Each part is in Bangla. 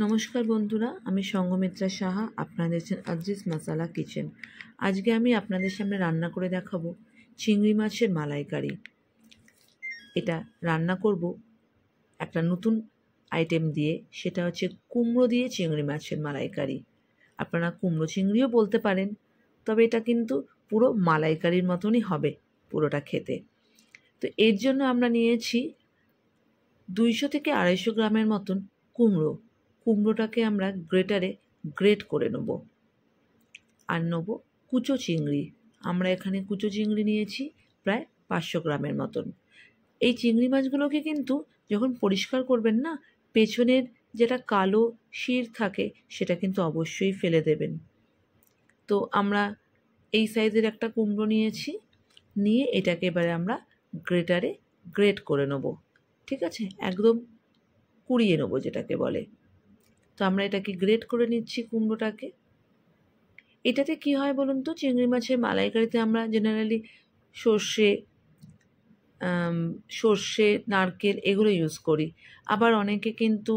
নমস্কার বন্ধুরা, আমি সঙ্গমিত্রা সাহা। আপনারা দেখছেন আজিজ মশালা কিচেন। আজকে আমি আপনাদের সামনে রান্না করে দেখাবো চিংড়ি মাছের মালাইকারি। এটা রান্না করব একটা নতুন আইটেম দিয়ে, সেটা হচ্ছে কুমড়ো দিয়ে চিংড়ি মাছের মালাইকারি। আপনারা কুমড়ো চিংড়িও বলতে পারেন, তবে এটা কিন্তু পুরো মালাইকারির মতনই হবে পুরোটা খেতে। তো এর জন্য আমরা নিয়েছি 200 থেকে 250 গ্রামের মতন কুমড়োটাকে আমরা গ্রেটারে গ্রেট করে নেব। আর নেব কুচো চিংড়ি। আমরা এখানে কুচো চিংড়ি নিয়েছি প্রায় 500 গ্রামের মতন। এই চিংড়ি মাছগুলোকে কিন্তু যখন পরিষ্কার করবেন না, পেছনের যেটা কালো শির থাকে সেটা কিন্তু অবশ্যই ফেলে দেবেন। তো আমরা এই সাইজের একটা কুমড়ো নিয়েছি, নিয়ে এটাকে এবারে আমরা গ্রেটারে গ্রেট করে নেব। ঠিক আছে, একদম কুড়িয়ে নেবো যেটাকে বলে। তো আমরা এটাকে গ্রেট করে নিচ্ছি কুমড়োটাকে। এটাতে কি হয় বলুন তো, চিংড়ি মাছের মালাইকারিতে আমরা জেনারেলি সর্ষে নারকেল এগুলো ইউজ করি। আবার অনেকে কিন্তু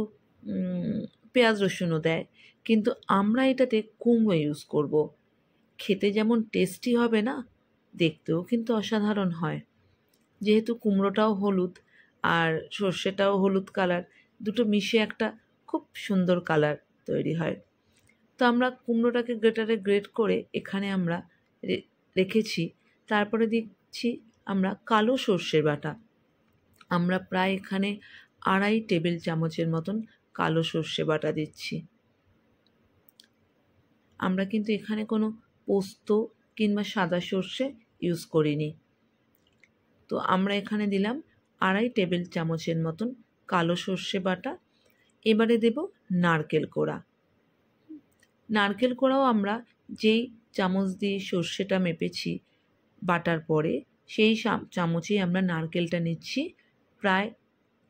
পেঁয়াজ রসুনও দেয়, কিন্তু আমরা এটাতে কুমড়ো ইউজ করব। খেতে যেমন টেস্টি হবে না, দেখতেও কিন্তু অসাধারণ হয়। যেহেতু কুমড়োটাও হলুদ আর সর্ষেটাও হলুদ কালার, দুটো মিশে একটা খুব সুন্দর কালার তৈরি হয়। তো আমরা কুমড়োটাকে গ্রেটারে গ্রেট করে এখানে আমরা রেখেছি। তারপরে দিচ্ছি আমরা কালো সর্ষের বাটা। আমরা প্রায় এখানে 2.5 টেবিল চামচের মতন কালো সর্ষে বাটা দিচ্ছি। আমরা কিন্তু এখানে কোনো পোস্ত কিংবা সাদা সর্ষে ইউজ করিনি। তো আমরা এখানে দিলাম 2.5 টেবিল চামচের মতন কালো সর্ষে বাটা। এবারে দেব নারকেল কোড়া। নারকেল কোড়াও আমরা যেই চামচ দিয়ে সর্ষেটা মেপেছি বাটার পরে, সেই চামচেই আমরা নারকেলটা নিচ্ছি প্রায়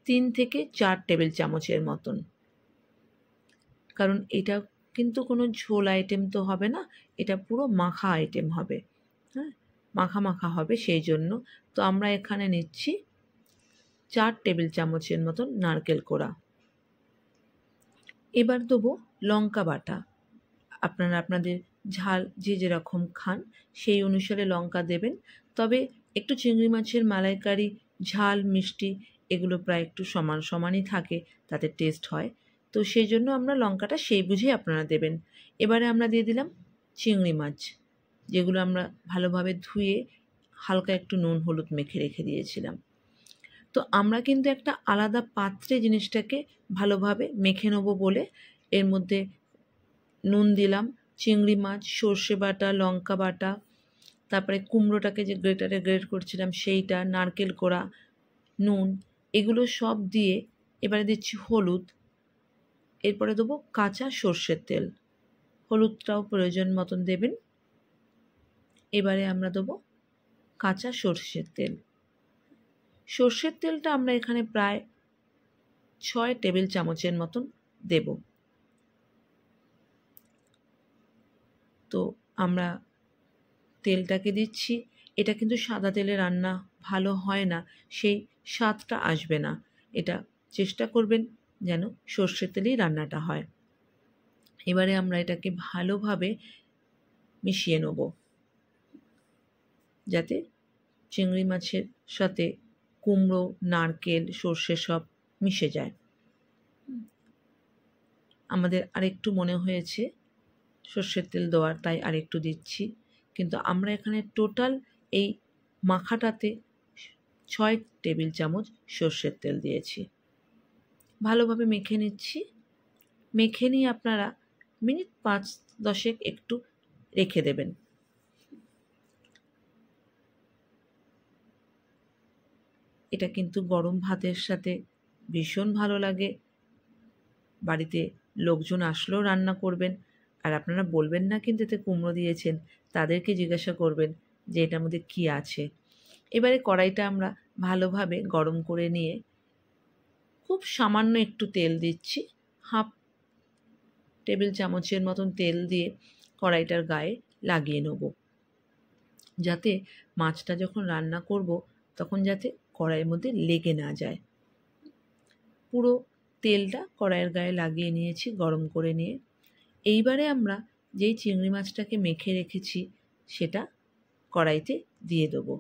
3 থেকে 4 টেবিল চামচের মতন। কারণ এটা কিন্তু কোনো ঝোল আইটেম তো হবে না, এটা পুরো মাখা আইটেম হবে। হ্যাঁ, মাখা মাখা হবে, সেই জন্য। তো আমরা এখানে নিচ্ছি 4 টেবিল চামচের মতন নারকেল কোড়া। এবার দেবো লঙ্কা বাটা। আপনারা আপনাদের ঝাল যে যেরকম খান সেই অনুসারে লঙ্কা দেবেন। তবে একটু চিংড়ি মাছের মালাইকারি ঝাল মিষ্টি এগুলো প্রায় একটু সমান সমানই থাকে, তাতে টেস্ট হয়। তো সেই জন্য আমরা লঙ্কাটা সেই বুঝেই আপনারা দেবেন। এবারে আমরা দিয়ে দিলাম চিংড়ি মাছ, যেগুলো আমরা ভালোভাবে ধুয়ে হালকা একটু নুন হলুদ মেখে রেখে দিয়েছিলাম। তো আমরা কিন্তু একটা আলাদা পাত্রে জিনিসটাকে ভালোভাবে মেখে নেবো বলে এর মধ্যে নুন দিলাম, চিংড়ি মাছ, সর্ষে বাটা, লঙ্কা বাটা, তারপরে কুমড়োটাকে যে গ্রেটারে গ্রেট করছিলাম সেইটা, নারকেল কোড়া, নুন, এগুলো সব দিয়ে এবারে দিচ্ছি হলুদ। এরপরে দেবো কাঁচা সর্ষের তেল। হলুদটাও প্রয়োজন মতন দেবেন। এবারে আমরা দেবো কাঁচা সর্ষের তেল। সর্ষের তেলটা আমরা এখানে প্রায় 6 টেবিল চামচের মতন দেব। তো আমরা তেলটাকে দিচ্ছি। এটা কিন্তু সাদা তেলে রান্না ভালো হয় না, সেই স্বাদটা আসবে না। এটা চেষ্টা করবেন যেন সর্ষের তেলেই রান্নাটা হয়। এবারে আমরা এটাকে ভালোভাবে মিশিয়ে নেব, যাতে চিংড়ি মাছের সাথে কুমড়ো, নারকেল, সর্ষে সব মিশে যায়। আমাদের আরেকটু মনে হয়েছে সর্ষের তেল দেওয়ার, তাই আরেকটু দিচ্ছি। কিন্তু আমরা এখানে টোটাল এই মাখাটাতে 6 টেবিল চামচ সর্ষের তেল দিয়েছি। ভালোভাবে মেখে নিচ্ছি। মেখে নিয়ে আপনারা মিনিট 5-10 একটু রেখে দেবেন। এটা কিন্তু গরম ভাতের সাথে ভীষণ ভালো লাগে। বাড়িতে লোকজন আসলেও রান্না করবেন, আর আপনারা বলবেন না কিন্তু এতে কুমড়ো দিয়েছেন, তাদেরকে জিজ্ঞাসা করবেন যে এটার মধ্যে কী আছে। এবারে কড়াইটা আমরা ভালোভাবে গরম করে নিয়ে খুব সামান্য একটু তেল দিচ্ছি, 1/2 টেবিল চামচের মতন তেল দিয়ে কড়াইটার গায়ে লাগিয়ে নেব, যাতে মাছটা যখন রান্না করব তখন যাতে কড়াইয়ের মধ্যে লেগে না যায়। পুরো তেলটা কড়াইয়ের গায়ে লাগিয়ে নিয়েছি গরম করে নিয়ে। এইবারে আমরা যেই চিংড়ি মাছটাকে মেখে রেখেছি সেটা কড়াইতে দিয়ে দেবো।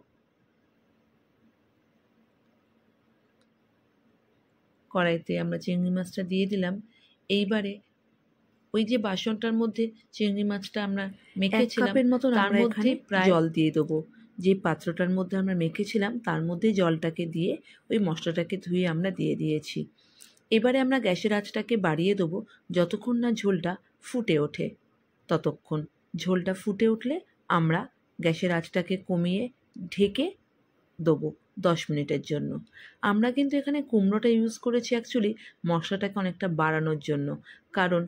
কড়াইতে আমরা চিংড়ি মাছটা দিয়ে দিলাম। এইবারে ওই যে বাসনটার মধ্যে চিংড়ি মাছটা আমরা মেখেছিলাম তার মধ্যে প্রায় জল দিয়ে দেবো। যে পাত্রটার মধ্যে আমরা মেখেছিলাম তার মধ্যে জলটাকে দিয়ে ওই মশলাটাকে ধুয়ে আমরা দিয়ে দিয়েছি। এবারে আমরা গ্যাসের আঁচটাকে বাড়িয়ে দেবো যতক্ষণ না ঝোলটা ফুটে ওঠে। ততক্ষণ ঝোলটা ফুটে উঠলে আমরা গ্যাসের আঁচটাকে কমিয়ে ঢেকে দেবো 10 মিনিটের জন্য। আমরা কিন্তু এখানে কুমড়োটা ইউজ করেছি অ্যাকচুয়ালি মশলাটাকে অনেকটা বাড়ানোর জন্য, কারণ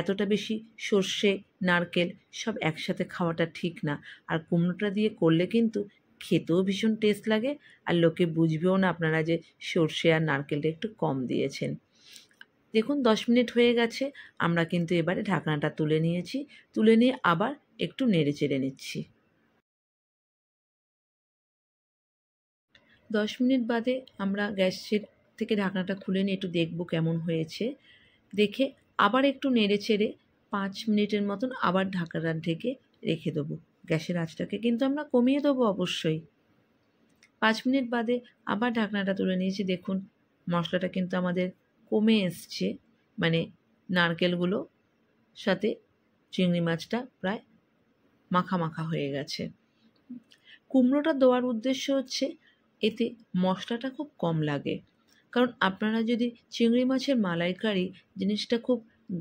এতটা বেশি সর্ষে নারকেল সব একসাথে খাওয়াটা ঠিক না। আর কুমড়োটা দিয়ে করলে কিন্তু খেতেও ভীষণ টেস্ট লাগে, আর লোকে বুঝবেও না আপনারা যে সর্ষে আর নারকেলটা একটু কম দিয়েছেন। দেখুন 10 মিনিট হয়ে গেছে, আমরা কিন্তু এবারে ঢাকনাটা তুলে নিয়েছি। তুলে নিয়ে আবার একটু নেড়ে চেড়ে নিচ্ছি। 10 মিনিট বাদে আমরা গ্যাসের থেকে ঢাকনাটা খুলে নিয়ে একটু দেখব কেমন হয়েছে। দেখে আবার একটু নেড়ে চেড়ে 5 মিনিটের মতন আবার ঢাকনাটা ঢেকে রেখে দেবো। গ্যাসের আঁচটাকে কিন্তু আমরা কমিয়ে দেবো অবশ্যই। 5 মিনিট বাদে আবার ঢাকনাটা তুলে নিয়েছি। দেখুন মশলাটা কিন্তু আমাদের কমে এসছে, মানে নারকেলগুলো সাথে চিংড়ি মাছটা প্রায় মাখা মাখা হয়ে গেছে। কুমড়োটা দেওয়ার উদ্দেশ্য হচ্ছে এতে মশলাটা খুব কম লাগে, কারণ আপনারা যদি চিংড়ি মাছের মালাইকারি জিনিসটা খুব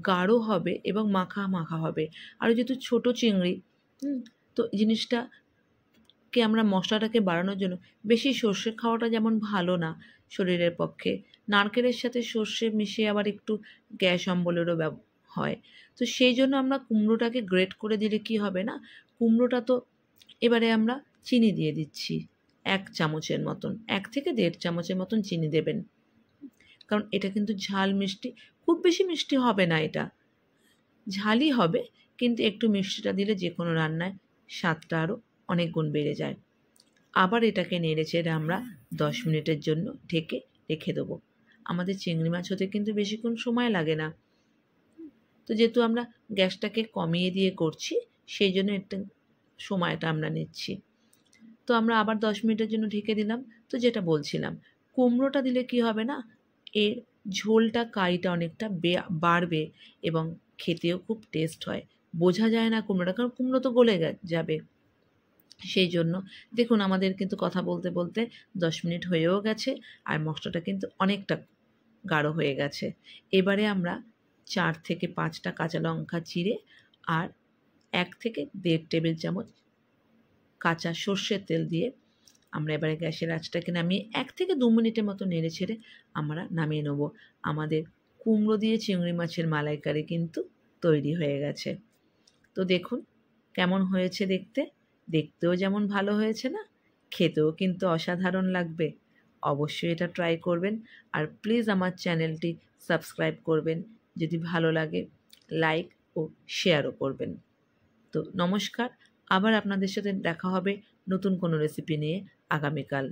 গাঢ় হবে এবং মাখা মাখা হবে। আর যেহেতু ছোটো চিংড়ি তো জিনিসটাকে আমরা মশলাটাকে বাড়ানোর জন্য বেশি সর্ষে খাওয়াটা যেমন ভালো না শরীরের পক্ষে, নারকেলের সাথে সর্ষে মিশিয়ে আবার একটু গ্যাস অম্বলেরও হয়। তো সেই জন্য আমরা কুমড়োটাকে গ্রেট করে দিলে কি হবে না, কুমড়োটা তো এবারে আমরা চিনি দিয়ে দিচ্ছি 1 চামচের মতন, 1 থেকে 1.5 চামচের মতন চিনি দেবেন, কারণ এটা কিন্তু ঝাল মিষ্টি, খুব বেশি মিষ্টি হবে না, এটা ঝালই হবে, কিন্তু একটু মিষ্টিটা দিলে যে কোনো রান্নায় স্বাদটা আরও অনেক গুণ বেড়ে যায়। আবার এটাকে নেড়ে চেড়ে আমরা 10 মিনিটের জন্য ঢেকে রেখে দেবো। আমাদের চিংড়ি মাছ হতে কিন্তু বেশিক্ষণ সময় লাগে না, তো যেহেতু আমরা গ্যাসটাকে কমিয়ে দিয়ে করছি সেই জন্য একটু সময়টা আমরা নিচ্ছি। তো আমরা আবার 10 মিনিটের জন্য ঢেকে দিলাম। তো যেটা বলছিলাম, কুমড়োটা দিলে কি হবে না, এর ঝোলটা কাইটা অনেকটা বাড়বে এবং খেতেও খুব টেস্ট হয়। বোঝা যায় না কুমড়োটা, কারণ কুমড়ো তো গলে যাবে। সেই জন্য দেখুন আমাদের কিন্তু কথা বলতে বলতে 10 মিনিট হয়েও গেছে আর মশলাটা কিন্তু অনেকটা গাঢ় হয়ে গেছে। এবারে আমরা 4 থেকে 5টা কাঁচা লঙ্কা চিড়ে আর 1 থেকে 1.5 টেবিল চামচ কাঁচা সর্ষের তেল দিয়ে আমরা এবারে গ্যাসের আঁচটাকে নামিয়ে 1 থেকে 2 মিনিটের মতো নেড়ে ছেড়ে আমরা নামিয়ে নেব। আমাদের কুমড়ো দিয়ে চিংড়ি মাছের মালাইকারি কিন্তু তৈরি হয়ে গেছে। তো দেখুন কেমন হয়েছে দেখতে, দেখতেও যেমন ভালো হয়েছে না, খেতেও কিন্তু অসাধারণ লাগবে। অবশ্যই এটা ট্রাই করবেন, আর প্লিজ আমার চ্যানেলটি সাবস্ক্রাইব করবেন, যদি ভালো লাগে লাইক ও শেয়ারও করবেন। তো নমস্কার, আবার আপনাদের সাথে দেখা হবে নতুন কোনো রেসিপি নিয়ে আগামীকাল।